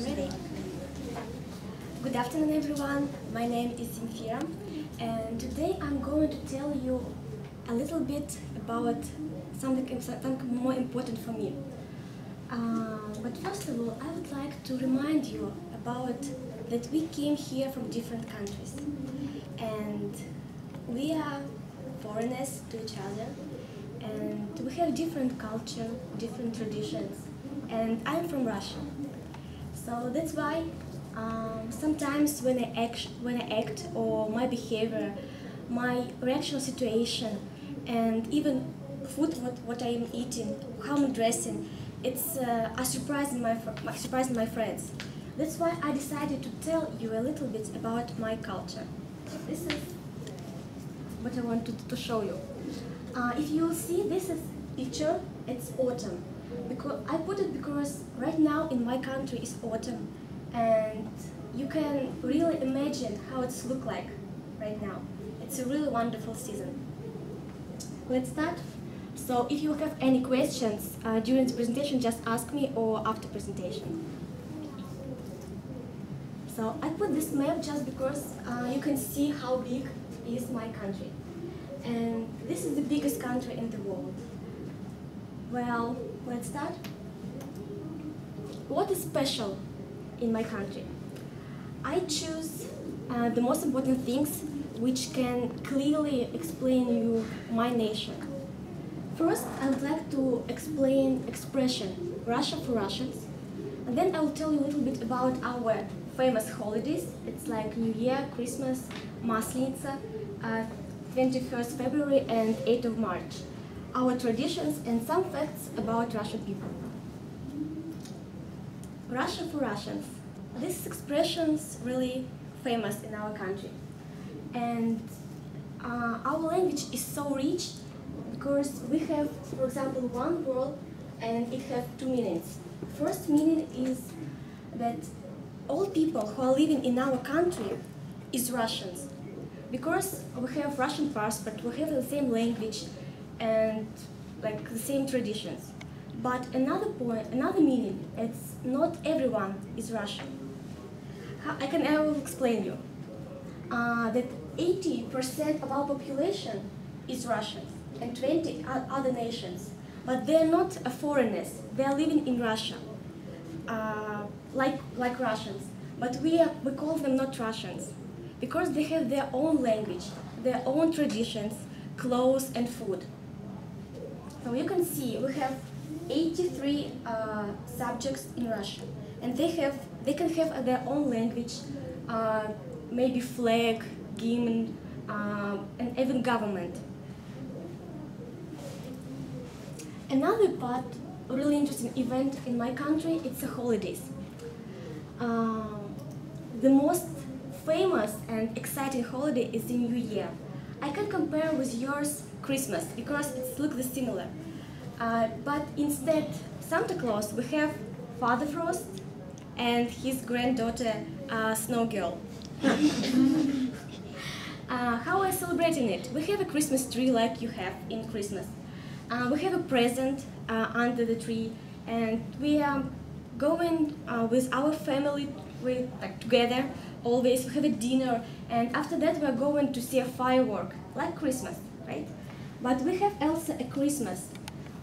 I'm ready. Good afternoon, everyone. My name is Zemfira, and today I'm going to tell you a little bit about something more important for me. But first of all, I would like to remind you about that we came here from different countries, and we are foreigners to each other, and we have different culture, different traditions, and I'm from Russia. So that's why sometimes when I act or my behavior, my reaction situation, and even food, what I am eating, how I'm dressing, it's surprising my friends. That's why I decided to tell you a little bit about my culture. This is what I wanted to show you. If you see, this is picture. It's autumn. Because I put it because right now in my country is autumn, and you can really imagine how it's look like right now. It's a really wonderful season. Let's start. So if you have any questions during the presentation, just ask me or after presentation. So I put this map just because you can see how big is my country. And this is the biggest country in the world. Well, let's start. What is special in my country? I choose the most important things which can clearly explain you my nation. First, I would like to explain expression Russia for Russians, and then I will tell you a little bit about our famous holidays. It's like New Year, Christmas, Maslenitsa, 21st February and 8th of March. Our traditions and some facts about Russian people. Russia for Russians. This expression is really famous in our country. And our language is so rich because we have, for example, one word and it has two meanings. First meaning is that all people who are living in our country is Russians. Because we have Russian passport, we have the same language, and like the same traditions. But another meaning, it's not everyone is Russian. I will explain you. That 80% of our population is Russian and 20 other nations. But they're not foreigners, they're living in Russia, like Russians. But we call them not Russians, because they have their own language, their own traditions, clothes and food. So you can see we have 83 subjects in Russia, and they can have their own language, maybe flag, hymn, and even government. Another part, really interesting event in my country, it's the holidays. The most famous and exciting holiday is the New Year. I can compare with yours Christmas because it looks similar. But instead, Santa Claus, we have Father Frost and his granddaughter, Snow Girl. How are we celebrating it? We have a Christmas tree like you have in Christmas. We have a present under the tree, and we are going with our family together. Always we have a dinner, and after that we are going to see a firework like Christmas, right? But we have also a Christmas.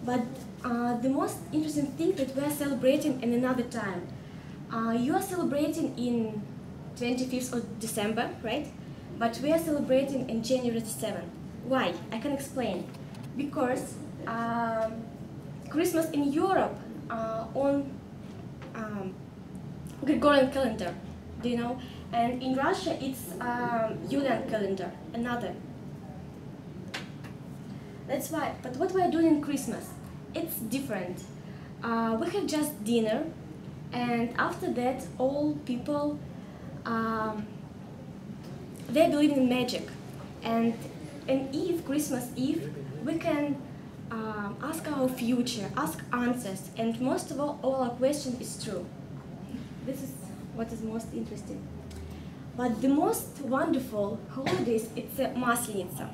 But the most interesting thing that we are celebrating in another time. You are celebrating in 25th of December, right? But we are celebrating in January 7th. Why? I can explain. Because Christmas in Europe on Gregorian calendar, do you know? And in Russia it's Julian calendar, another. That's why. But what we are doing in Christmas, it's different. We have just dinner, and after that all people they believe in magic. And on Eve, Christmas Eve, we can ask our future, ask answers, and most of all our question is true. This is what is most interesting. But the most wonderful holidays, it's Maslenitsa.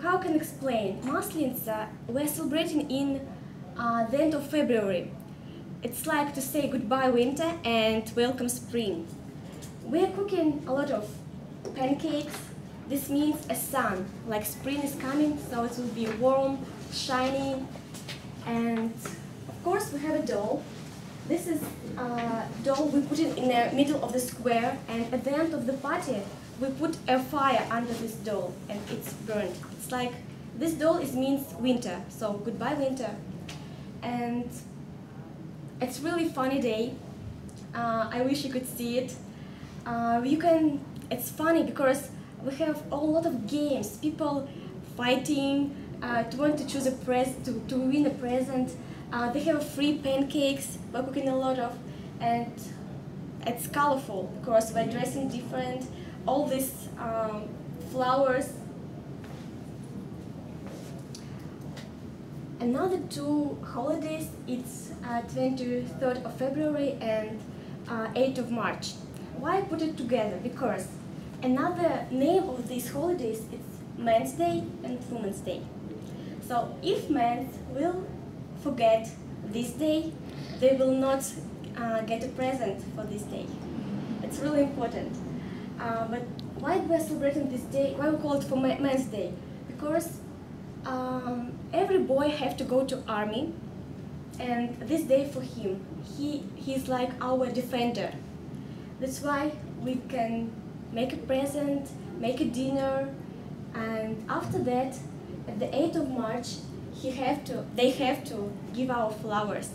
How can I explain? Maslenitsa we're celebrating in the end of February. It's like to say goodbye winter and welcome spring. We are cooking a lot of pancakes. This means a sun, like spring is coming, so it will be warm, shiny. And of course we have a doll. This is a doll, we put it in the middle of the square, and at the end of the party we put a fire under this doll and it's burned. It's like, this doll means winter, so goodbye winter. And it's really funny day. I wish you could see it. It's funny because we have a lot of games, people fighting to want to choose a to win a present. They have free pancakes we're cooking a lot of, and it's colorful because we're dressing different. All these flowers. Another two holidays, it's 23rd of February and 8th of March. Why put it together? Because another name of these holidays is Men's Day and Women's Day. So if men will forget this day, they will not get a present for this day. It's really important. But why we're celebrating this day? Why we call it for Men's Day? Because every boy have to go to army, and this day for him, he's like our defender. That's why we can make a present, make a dinner, and after that, at the 8th of March, they have to give our flowers.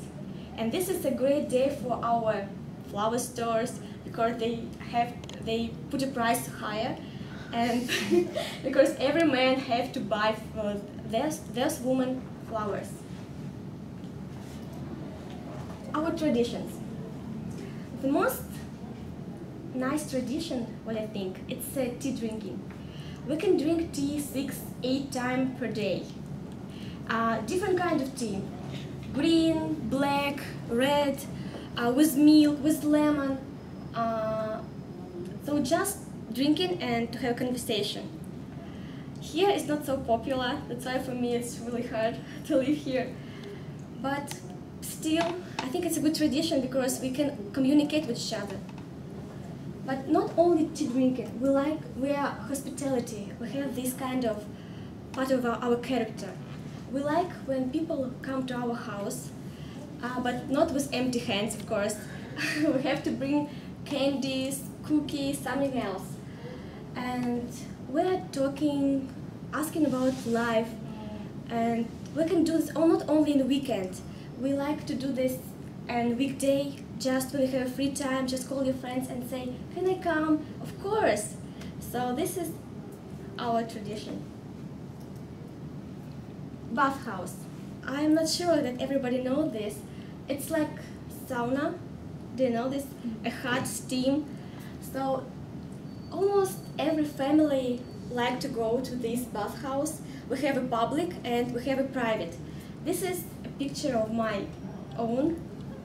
And this is a great day for our flower stores because they put a price higher, and because every man have to buy for their woman flowers. Our traditions. The most nice tradition, what I think, it's tea drinking. We can drink tea 6-8 times per day. Different kind of tea. Green, black, red, with milk, with lemon. So just drinking and to have conversation. Here it's not so popular, that's why for me it's really hard to live here. But still, I think it's a good tradition because we can communicate with each other. But not only tea drinking, we are hospitality. We have this kind of part of our character. We like when people come to our house, but not with empty hands, of course. We have to bring candies, cookies, something else. And we're talking, asking about life, and we can do this not only in the weekend. We like to do this on weekday, just when you have free time, just call your friends and say, can I come? Of course. So this is our tradition. Bathhouse. I'm not sure that everybody knows this. It's like sauna. Do you know this? A hot steam. So almost every family like to go to this bathhouse. We have a public and we have a private. This is a picture of my own.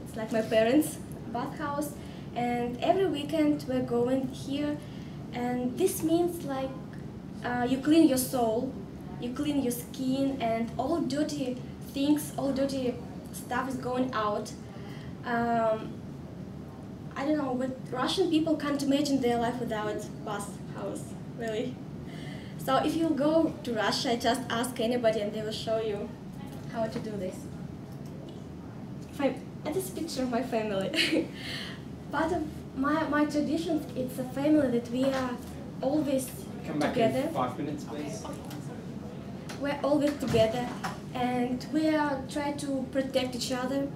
It's like my parents' bathhouse, and every weekend we're going here, and this means like you clean your soul, you clean your skin, and all dirty things, all dirty stuff is going out. I don't know, but Russian people can't imagine their life without bathhouse, really. So if you go to Russia, just ask anybody and they will show you how to do this. And this picture of my family. Part of my traditions, it's a family that we are always Come back together. in 5 minutes, please. We're always together, and we are trying to protect each other,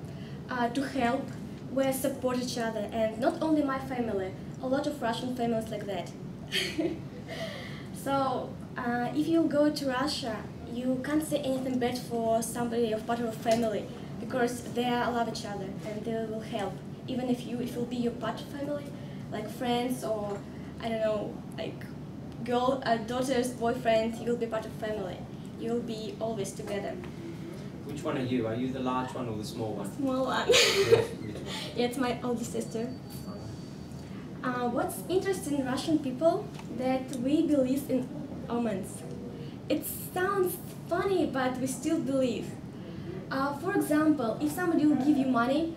to help, we support each other, and not only my family, a lot of Russian families like that. So, if you go to Russia, you can't say anything bad for somebody of part of a family, because they love each other and they will help. Even if it will be your part of family, like friends or, I don't know, like daughters, boyfriend, you will be part of family. You will be always together. Which one are you? Are you the large one or the small one? Small one. Yeah, it's my older sister. What's interesting in Russian people, that we believe in omens. It sounds funny, but we still believe. For example, if somebody will give you money,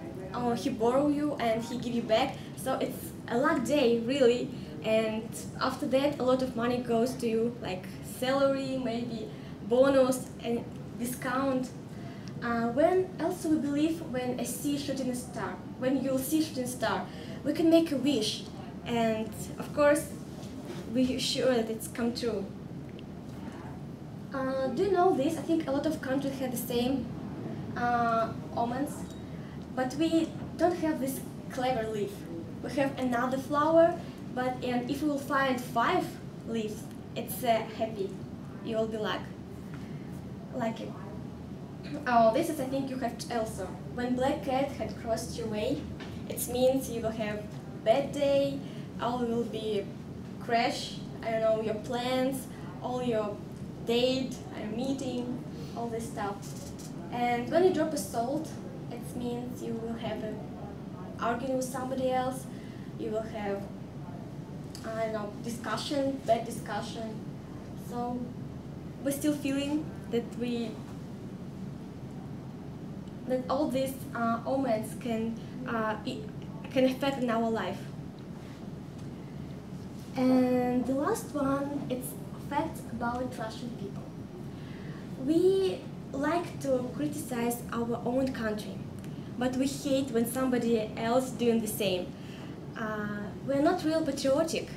he borrow you and he give you back. So it's a luck day, really. And after that, a lot of money goes to you, like salary, maybe bonus and discount. When also we believe when when you'll see shooting star, we can make a wish, and of course, we're sure that it's come true. Do you know this? I think a lot of countries have the same omens, but we don't have this clever leaf. We have another flower, but and if we will find 5 leaves, it's happy. You will be like it. Oh, this is I think you have also. When black cat had crossed your way, it means you will have bad day. All will be crash. I don't know, your plans, all your date, meeting, all this stuff. And when you drop a salt, it means you will have an argument with somebody else. You will have, I don't know, discussion, bad discussion. So we're still feeling that all these omens can affect in our life. And the last one, it's facts about Russian people. We like to criticize our own country, but we hate when somebody else doing the same. We're not real patriotic,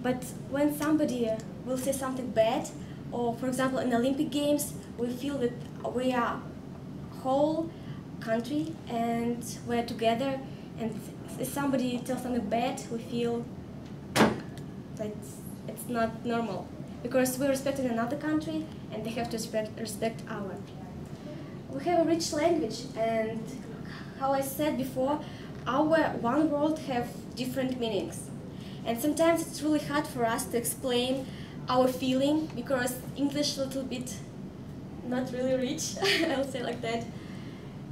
but when somebody will say something bad, or for example in Olympic Games, we feel that we are whole country and we're together, and if somebody tells something bad, we feel that it's not normal, because we're respecting another country and they have to respect our. We have a rich language, and how I said before, our one word have different meanings, and sometimes it's really hard for us to explain our feeling, because English a little bit not really rich, I'll say like that,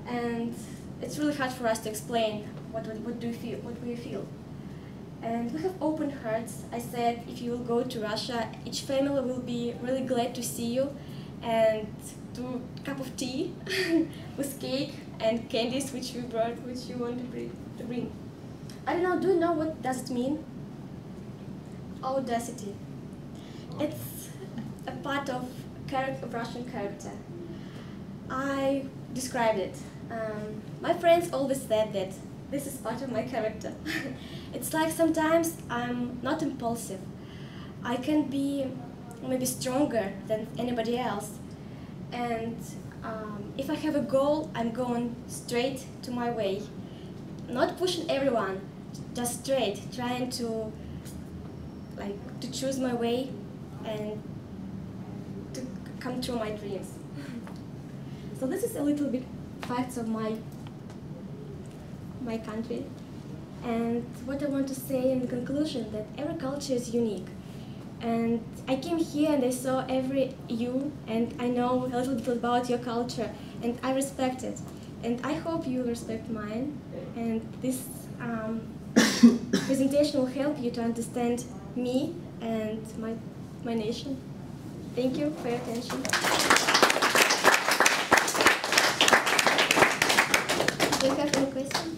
and it's really hard for us to explain what do we feel. And we have open hearts. I said if you will go to Russia, each family will be really glad to see you and do a cup of tea with cake and candies which you brought, which you want to bring. I don't know, do you know what does it mean? Audacity. It's a part of Russian character. I described it. My friends always said that this is part of my character. It's like sometimes I'm not impulsive. I can be maybe stronger than anybody else. And if I have a goal, I'm going straight to my way. Not pushing everyone, just straight, trying to choose my way and to come true my dreams. So this is a little bit facts of my country, and what I want to say in the conclusion, that every culture is unique, and I came here and I saw every you, and I know a little bit about your culture, and I respect it, and I hope you respect mine, and this presentation will help you to understand me and my nation. Thank you for your attention. Do you have any questions?